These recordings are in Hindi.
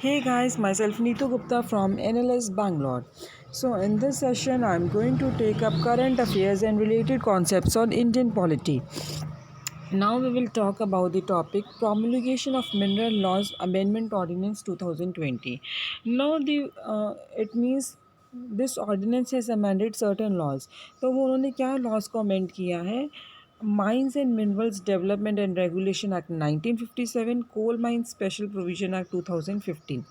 Hey guys, myself Neetu Gupta from NLS Bangalore. So, in this session, I'm going to take up current affairs and related concepts on Indian polity. Now, we will talk about the topic promulgation of Mineral Laws Amendment Ordinance 2020. Now, it means this ordinance has amended certain laws. तो वो उन्होंने क्या laws को amend किया है? Mines and Minerals Development and Regulation Act 1957, Coal Mines Special Provision Act 2015.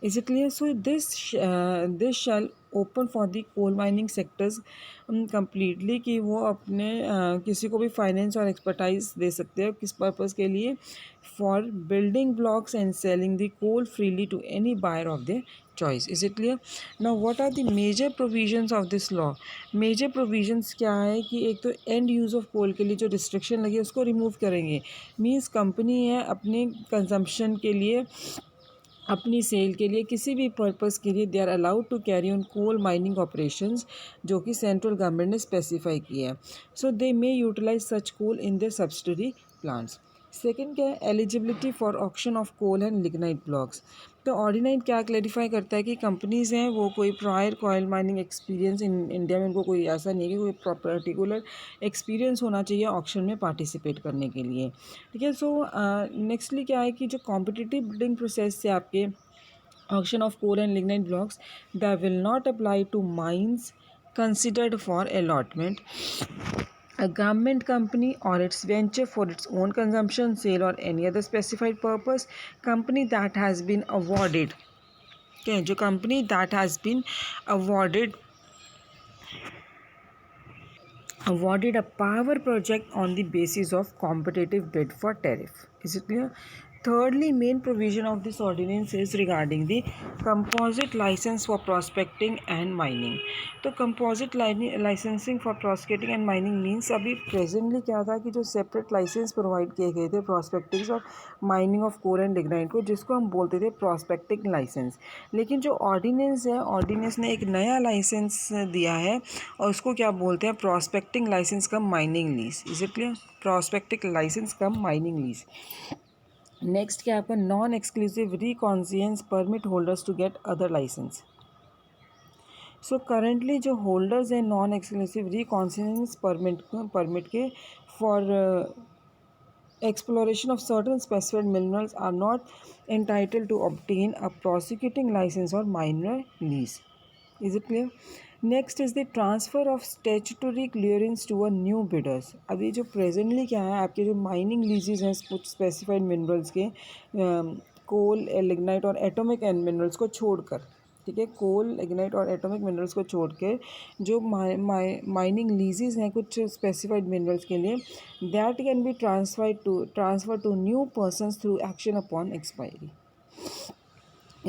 Is it clear? So this shall open for the coal mining sectors completely कि वो अपने किसी को भी फाइनेंस और एक्सपर्टाइज दे सकते हैं किस पर्पज़ के लिए for building blocks and selling the coal freely to any buyer of their choice. Is it clear? Now what are the major provisions of this law? Major provisions क्या है कि एक तो एंड यूज़ ऑफ कोल के लिए जो रिस्ट्रिक्शन लगी है उसको रिमूव करेंगे. मीन्स कंपनी है अपने कंजम्पशन के लिए अपनी सेल के लिए किसी भी पर्पज़ के लिए they are allowed to carry on coal mining operations जो कि सेंट्रल गवर्नमेंट ने स्पेसिफाई किया है. So they may utilize such coal in their subsidiary plants. Second क्या है? Eligibility for auction of coal and lignite blocks. तो ऑर्डिनेट क्या क्लेरिफाई करता है कि कंपनीज़ हैं वो कोई प्रायर कोयल माइनिंग एक्सपीरियंस इन इंडिया में उनको कोई ऐसा नहीं है कि कोई पर्टिकुलर एक्सपीरियंस होना चाहिए ऑक्शन में पार्टिसिपेट करने के लिए. ठीक है. सो नेक्स्टली क्या है कि जो कॉम्पिटिटिव बिडिंग प्रोसेस से आपके auction of coal and lignite blocks that will not apply to mines considered for allotment. A government company or its venture for its own consumption, sale, or any other specified purpose, company that has been awarded. Okay, जो company that has been awarded a power project on the basis of competitive bid for tariff. Is it clear? Thirdly, main provision of this ordinance is regarding the composite license for prospecting and mining. तो composite licensing for prospecting and mining means अभी presently क्या था कि जो separate license provide किए गए थे prospecting और mining of coal and lignite को जिसको हम बोलते थे prospecting license. लेकिन जो ordinance है ordinance ने एक नया license दिया है और उसको क्या बोलते हैं prospecting license कम mining lease. Is it clear? Prospecting license कम mining lease. नेक्स्ट क्या आपका non exclusive reconnaissance permit holders to get other license. So currently जो होल्डर्स हैं नॉन एक्सक्लूसिव रिकॉन्सियंस परमिट के for exploration of certain specified minerals are not entitled to obtain a prosecuting license or miner lease. Is it clear? Next is the transfer of statutory clearance to a new bidders. अभी जो प्रेजेंटली क्या है आपके जो माइनिंग लीजेस हैं कुछ स्पेसिफाइड मिनरल्स के कोल लिग्नाइट और एटॉमिक एंड मिनरल्स को छोड़कर. ठीक है. कोल लिग्नाइट और एटॉमिक मिनरल्स को छोड़ के जो माइनिंग लीजेस हैं कुछ स्पेसिफाइड मिनरल्स के लिए that can be transfer to new persons through action upon expiry.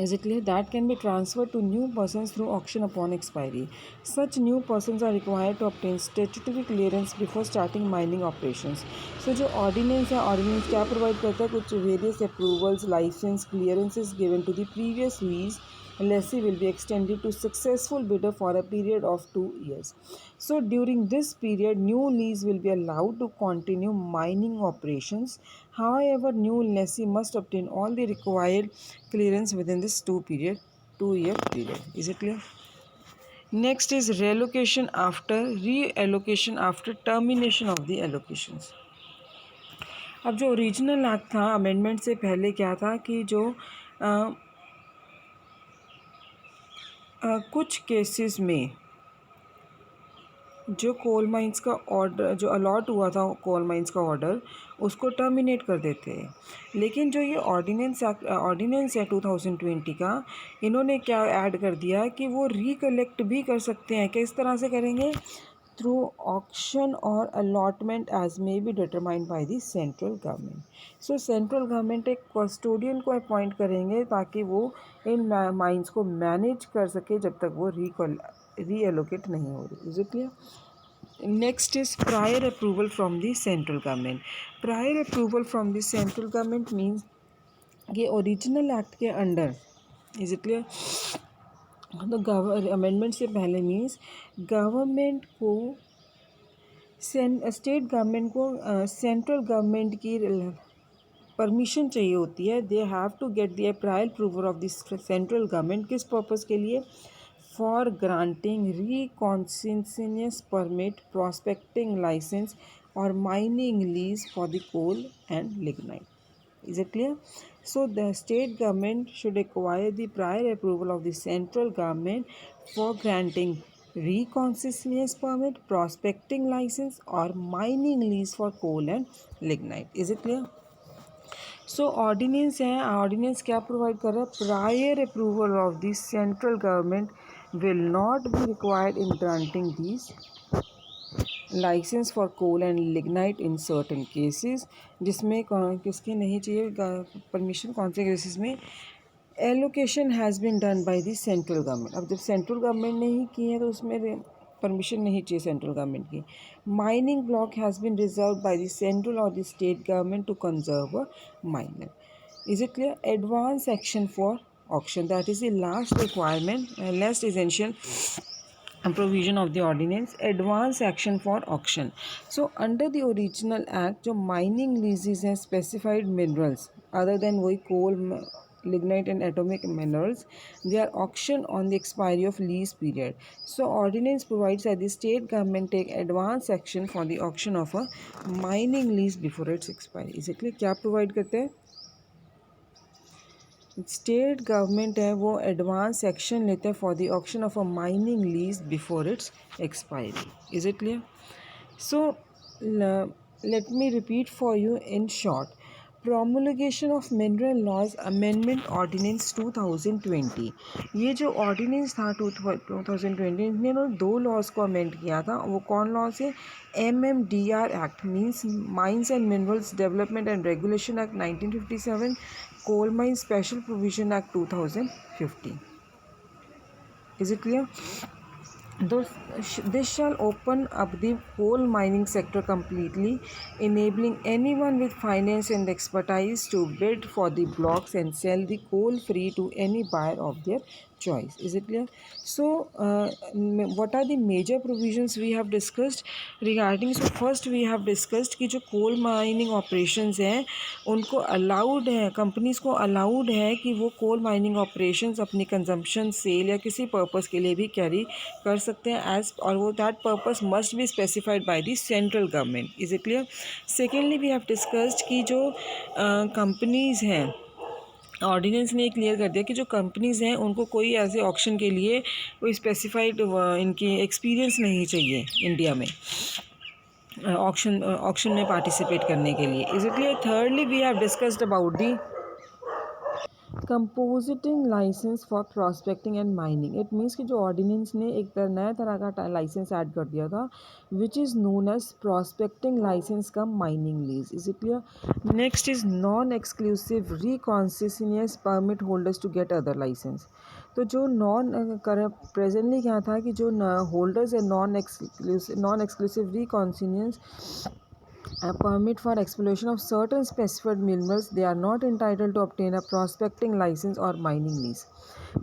Is it clear? That can be transferred to new persons through auction upon expiry. Such new persons are required to obtain statutory clearance before starting mining operations. So जो ordinance है ordinance क्या provide करता है कुछ various approvals, license, clearances given to the previous lease lessee will be extended to successful bidder for a period of 2 years. So during this period, new lease will be allowed to continue mining operations. However, new lessee must obtain all the required clearance within this 2-year period. Is it clear? Next is reallocation after termination of the allocations. अब जो ओरिजिनल एक्ट था अमेंडमेंट से पहले क्या था कि जो कुछ केसेस में जो कोल माइंस का ऑर्डर जो अलॉट हुआ था कोल माइंस का ऑर्डर उसको टर्मिनेट कर देते हैं. लेकिन जो ये ऑर्डिनेंस है 2020 का इन्होंने क्या ऐड कर दिया कि वो रिकलेक्ट भी कर सकते हैं. किस तरह से करेंगे? थ्रू ऑक्शन और allotment as may be determined by the central government. So central government एक कस्टोडियन को अपॉइंट करेंगे ताकि वो इन माइंस को मैनेज कर सके जब तक वो रीएलोकेट नहीं हो रही. Is it clear? Next is prior approval from the central government. Prior approval from the central government means कि ओरिजिनल एक्ट के अंडर. Is it clear? तो अमेंडमेंट से पहले मीन्स गवर्नमेंट को स्टेट गवर्नमेंट को सेंट्रल गवर्नमेंट की परमिशन चाहिए होती है, they have to get the prior approval of the central government. किस पर्पज़ के लिए? For granting reconnaissance permit, prospecting license और mining lease for the coal and lignite. Is it clear? So the state government should acquire the prior approval of the central government for granting reconcilious permit, prospecting license or mining lease for coal and lignite. Is it clear? So ordinance है, ordinance क्या provide कर रहा है? Prior approval of the central government will not be required in granting these licence for coal and lignite in certain cases. जिसमें किसके नहीं चाहिए परमिशन? कौन से केसेस में? Allocation has been done by the central government. अब जब सेंट्रल गवर्नमेंट ने ही की है तो उसमें परमिशन नहीं चाहिए सेंट्रल गवर्नमेंट की। Mining block has been reserve by the central और the state government to conserve a miner. Is it clear? Advance action for auction, that is the last requirement, last essential provision of the ordinance, advance action for auction. So under the original act जो mining leases हैं specified minerals other than वही coal, lignite and atomic minerals, they are auctioned on the expiry of lease period. So ordinance provides that the state government take advance action for the auction of a mining lease before its expiry. Is it clear? क्या provide करते हैं? स्टेट गवर्नमेंट है वो एडवांस एक्शन लेते हैं for the auction of a mining lease before its expiry. Is it clear? So let me repeat for you in short. Promulgation of mineral laws amendment ordinance 2020, ये जो ऑर्डिनेंस था 2020 इन्होंने दो लॉज को अमेंड किया था। वो कौन लॉज है? MMDR act means mines and minerals development and regulation act 1957, coal mine special provision act 2015। Is it clear? This shall open up the coal mining sector completely, enabling anyone with finance and expertise to bid for the blocks and sell the coal free to any buyer of their choice. Is it clear? So what are the major provisions we have discussed regarding? So first we have discussed कि जो coal mining operations हैं उनको allowed है, companies को allowed है कि वो coal mining operations अपनी consumption, sale या किसी purpose के लिए भी carry कर सकते हैं as, और वो that purpose must be specified by the central government. Is it clear? Secondly we have discussed कि जो companies हैं, ऑर्डिनेंस ने क्लियर कर दिया कि जो कंपनीज़ हैं उनको कोई ऐसे ऑक्शन के लिए कोई स्पेसिफाइड इनकी एक्सपीरियंस नहीं चाहिए इंडिया में ऑक्शन में पार्टिसिपेट करने के लिए। Is it clear? Thirdly we have discussed about the compositing licence for prospecting and mining. It means कि जो ऑर्डिनेंस ने एक नया तरह का लाइसेंस ऐड कर दिया था which is known as prospecting license cum mining lease. Is it clear? Next is non exclusive reconnaissance permit holders to get other license. तो जो प्रेजेंटली क्या था कि जो होल्डर्स है non exclusive reconnaissance a permit for exploration of certain specified minerals, they are not entitled to obtain a prospecting license or mining lease.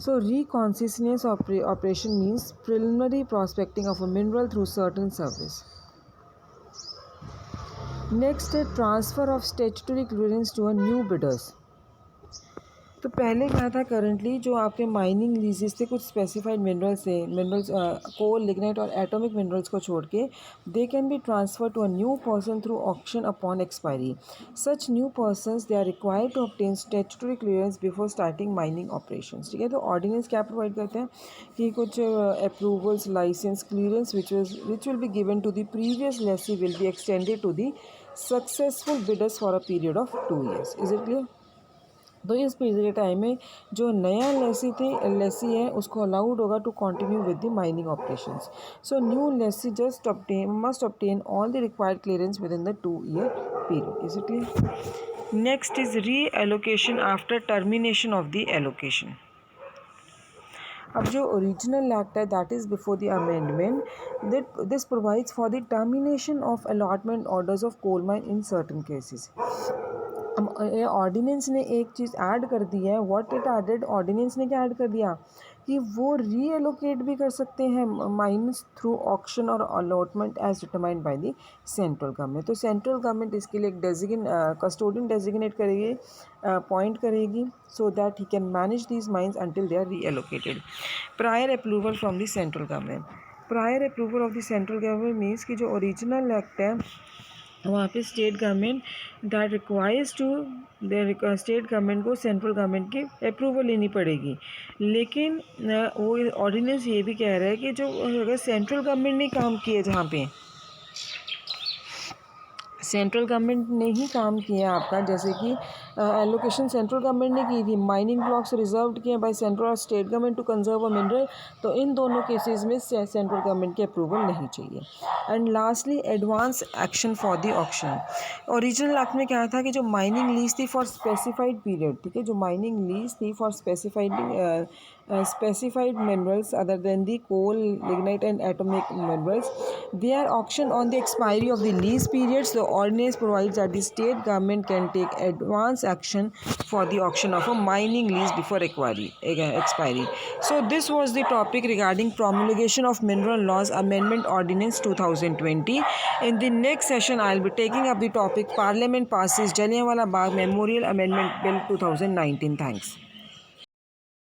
So reconnaissance operation means preliminary prospecting of a mineral through certain service. Next, a transfer of statutory clearance to a new bidders. तो पहले क्या था, करंटली जो आपके माइनिंग लीजेस थे कुछ स्पेसिफाइड मिनरल्स कोल, लिग्नाइट और एटॉमिक मिनरल्स को छोड़ के दे can be transfer to a new person through auction upon expiry. Such new persons they are required to obtain statutory clearance before starting mining operations. ठीक है, तो ऑर्डिनेंस क्या प्रोवाइड करते हैं कि कुछ approvals, licence, clearance which will be given to the previous lessee will be extended to the successful bidders for a period of 2 years। Is it clear? तो इस पीरियड के टाइम में जो नया लेसी है उसको अलाउड होगा to continue with the mining operations. So new lessee just must obtain all the required clearance within the 2 year period. Is it clear? Next is reallocation after termination of the allocation. अब जो ओरिजिनल एक्ट है that is before the amendment this provides for the termination of allotment orders of coal mine in certain cases. अब ये ऑर्डिनेंस ने एक चीज़ ऐड कर दी है, व्हाट इट एडेड, ऑर्डिनेंस ने क्या ऐड कर दिया कि वो रीएलोकेट भी कर सकते हैं माइंस थ्रू ऑक्शन और allotment as determined by the central government. तो सेंट्रल गवर्नमेंट इसके लिए एक कस्टोडियन डेजिग्नेट करेगी, अपॉइंट करेगी, so that he can manage these mines until they are reallocated. Prior approval from the central government, prior approval of the central government means कि जो ओरिजिनल एक्ट है वहाँ पे state government that requires to state government को सेंट्रल गवर्नमेंट की अप्रूवल लेनी पड़ेगी। लेकिन वो ऑर्डिनेंस ये भी कह रहा है कि जो अगर सेंट्रल गवर्नमेंट ने काम किए, जहाँ पे सेंट्रल गवर्नमेंट ने ही काम किया आपका, जैसे कि एलोकेशन सेंट्रल गवर्नमेंट ने की थी, माइनिंग ब्लॉक्स रिजर्व किए बाय सेंट्रल और state government to conserve a mineral, तो इन दोनों केसेस में सेंट्रल गवर्नमेंट की अप्रूवल नहीं चाहिए। And lastly advance action for the auction. Original act में क्या था कि जो माइनिंग लीज थी फॉर स्पेसिफाइड पीरियड, ठीक है, जो माइनिंग लीज थी for specified minerals other than the coal, lignite and atomic minerals, they are auctioned on the expiry of the lease periods. The ordinance provides that the state government can take advance action for the auction of a mining lease before expiry. So this was the topic regarding promulgation of Mineral Laws Amendment Ordinance 2020. In the next session I will be taking up the topic Parliament passes Jallianwala Bagh Memorial Amendment Bill 2019. Thanks.